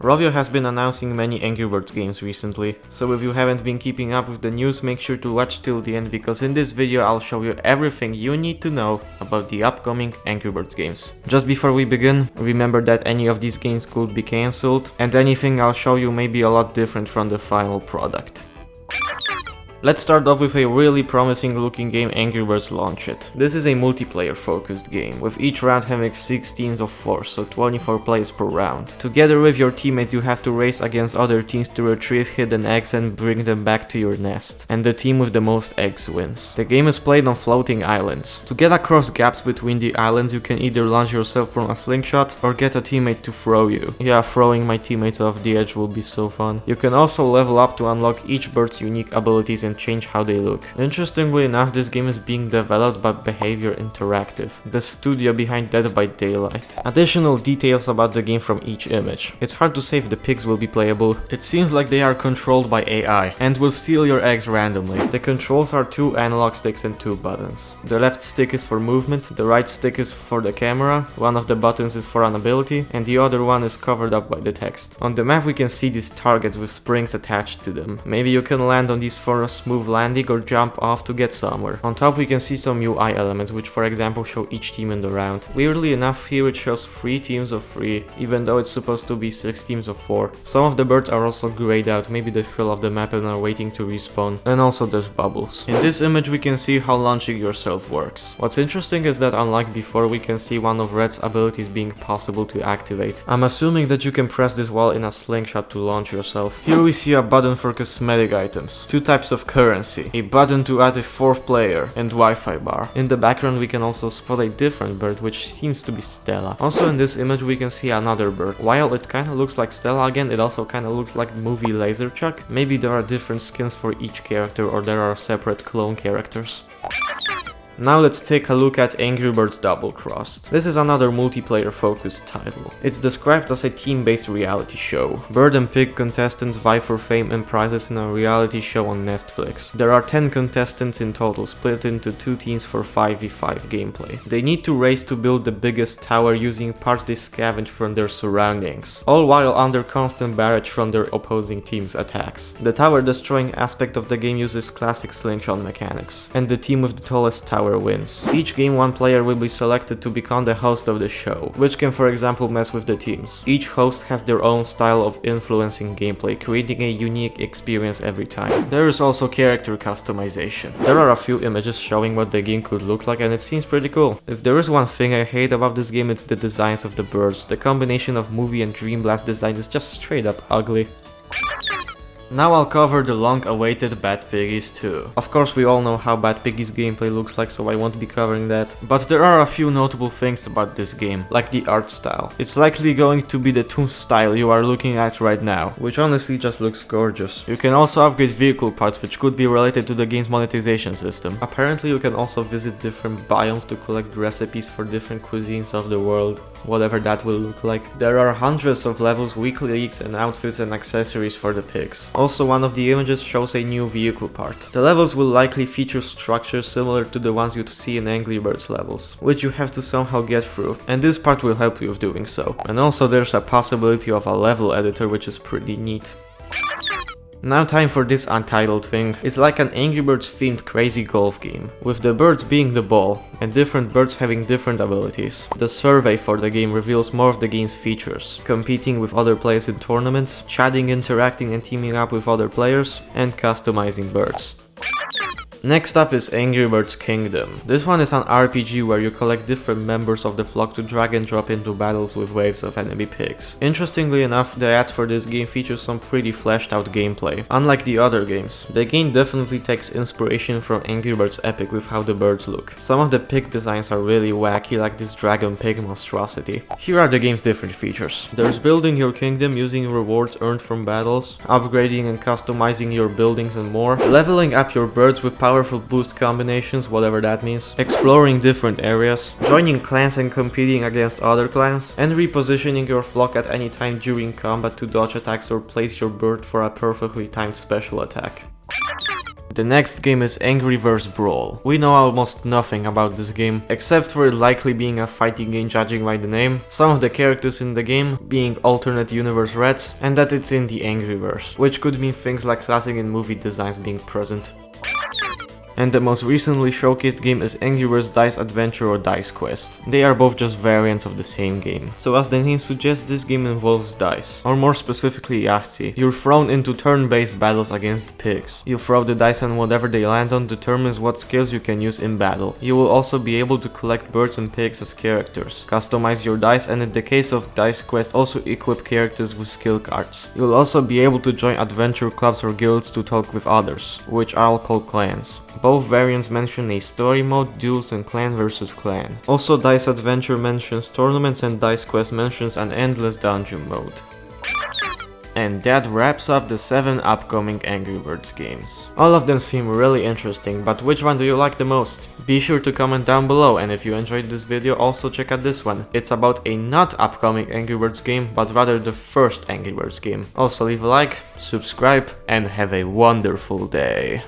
Rovio has been announcing many Angry Birds games recently, so if you haven't been keeping up with the news, make sure to watch till the end, because in this video I'll show you everything you need to know about the upcoming Angry Birds games. Just before we begin, remember that any of these games could be cancelled, and anything I'll show you may be a lot different from the final product. Let's start off with a really promising looking game, Angryverse Launch It. This is a multiplayer focused game, with each round having 6 teams of 4, so 24 players per round. Together with your teammates you have to race against other teams to retrieve hidden eggs and bring them back to your nest, and the team with the most eggs wins. The game is played on floating islands. To get across gaps between the islands you can either launch yourself from a slingshot or get a teammate to throw you. Yeah, throwing my teammates off the edge will be so fun. You can also level up to unlock each bird's unique abilities and change how they look. Interestingly enough, this game is being developed by Behavior Interactive, the studio behind Dead by Daylight. Additional details about the game from each image. It's hard to say if the pigs will be playable. It seems like they are controlled by AI and will steal your eggs randomly. The controls are 2 analog sticks and 2 buttons. The left stick is for movement, the right stick is for the camera, one of the buttons is for an ability, and the other one is covered up by the text. On the map we can see these targets with springs attached to them. Maybe you can land on these for a smooth landing or jump off to get somewhere. On top we can see some UI elements, which for example show each team in the round. Weirdly enough, here it shows 3 teams of 3, even though it's supposed to be 6 teams of 4. Some of the birds are also grayed out, maybe they fell off the map and are waiting to respawn. And also there's bubbles. In this image we can see how launching yourself works. What's interesting is that unlike before, we can see one of Red's abilities being possible to activate. I'm assuming that you can press this while in a slingshot to launch yourself. Here we see a button for cosmetic items, 2 types of currency, a button to add a 4th player, and Wi-Fi bar. In the background we can also spot a different bird, which seems to be Stella. Also in this image we can see another bird. While it kinda looks like Stella again, it also kinda looks like movie Laserchuck. Maybe there are different skins for each character, or there are separate clone characters. Now let's take a look at Angry Birds Double Crossed. This is another multiplayer focused title. It's described as a team-based reality show. Bird and pig contestants vie for fame and prizes in a reality show on Netflix. There are 10 contestants in total, split into 2 teams for 5v5 gameplay. They need to race to build the biggest tower using parts they scavenge from their surroundings, all while under constant barrage from their opposing team's attacks. The tower destroying aspect of the game uses classic slingshot mechanics, and the team with the tallest tower wins. Each game one player will be selected to become the host of the show, which can for example mess with the teams. Each host has their own style of influencing gameplay, creating a unique experience every time. There is also character customization. There are a few images showing what the game could look like, and it seems pretty cool. If there is one thing I hate about this game, it's the designs of the birds. The combination of movie and Dream Blast design is just straight up ugly. Now I'll cover the long-awaited Bad Piggies 2. Of course we all know how Bad Piggies gameplay looks like, so I won't be covering that. But there are a few notable things about this game, like the art style. It's likely going to be the Toon style you are looking at right now, which honestly just looks gorgeous. You can also upgrade vehicle parts, which could be related to the game's monetization system. Apparently you can also visit different biomes to collect recipes for different cuisines of the world, whatever that will look like. There are hundreds of levels, weekly leagues and outfits and accessories for the pigs. Also, one of the images shows a new vehicle part. The levels will likely feature structures similar to the ones you'd see in Angry Birds levels, which you have to somehow get through, and this part will help you with doing so. And also there's a possibility of a level editor, which is pretty neat. Now time for this Untitled thing. It's like an Angry Birds themed crazy golf game, with the birds being the ball, and different birds having different abilities. The survey for the game reveals more of the game's features: competing with other players in tournaments, chatting, interacting and teaming up with other players, and customizing birds. Next up is Angry Birds Kingdom. This one is an RPG where you collect different members of the flock to drag and drop into battles with waves of enemy pigs. Interestingly enough, the ads for this game feature some pretty fleshed out gameplay. Unlike the other games, the game definitely takes inspiration from Angry Birds Epic with how the birds look. Some of the pig designs are really wacky, like this dragon pig monstrosity. Here are the game's different features. There's building your kingdom using rewards earned from battles, upgrading and customizing your buildings and more, leveling up your birds with powerful boost combinations, whatever that means, exploring different areas, joining clans and competing against other clans, and repositioning your flock at any time during combat to dodge attacks or place your bird for a perfectly timed special attack. The next game is Angryverse Brawl. We know almost nothing about this game, except for it likely being a fighting game judging by the name, some of the characters in the game being alternate universe Reds, and that it's in the Angryverse, which could mean things like classic and movie designs being present. And the most recently showcased game is Angryverse Dice Adventure or Dice Quest. They are both just variants of the same game. So as the name suggests, this game involves dice, or more specifically Yahtzee. You're thrown into turn-based battles against pigs. You throw the dice and whatever they land on determines what skills you can use in battle. You will also be able to collect birds and pigs as characters, customize your dice, and in the case of Dice Quest also equip characters with skill cards. You'll also be able to join adventure clubs or guilds to talk with others, which I'll call clans. Both variants mention a story mode, duels, and clan versus clan. Also, Dice Adventure mentions tournaments and Dice Quest mentions an endless dungeon mode. And that wraps up the 7 upcoming Angry Birds games. All of them seem really interesting, but which one do you like the most? Be sure to comment down below, and if you enjoyed this video, also check out this one. It's about a not upcoming Angry Birds game, but rather the first Angry Birds game. Also leave a like, subscribe, and have a wonderful day.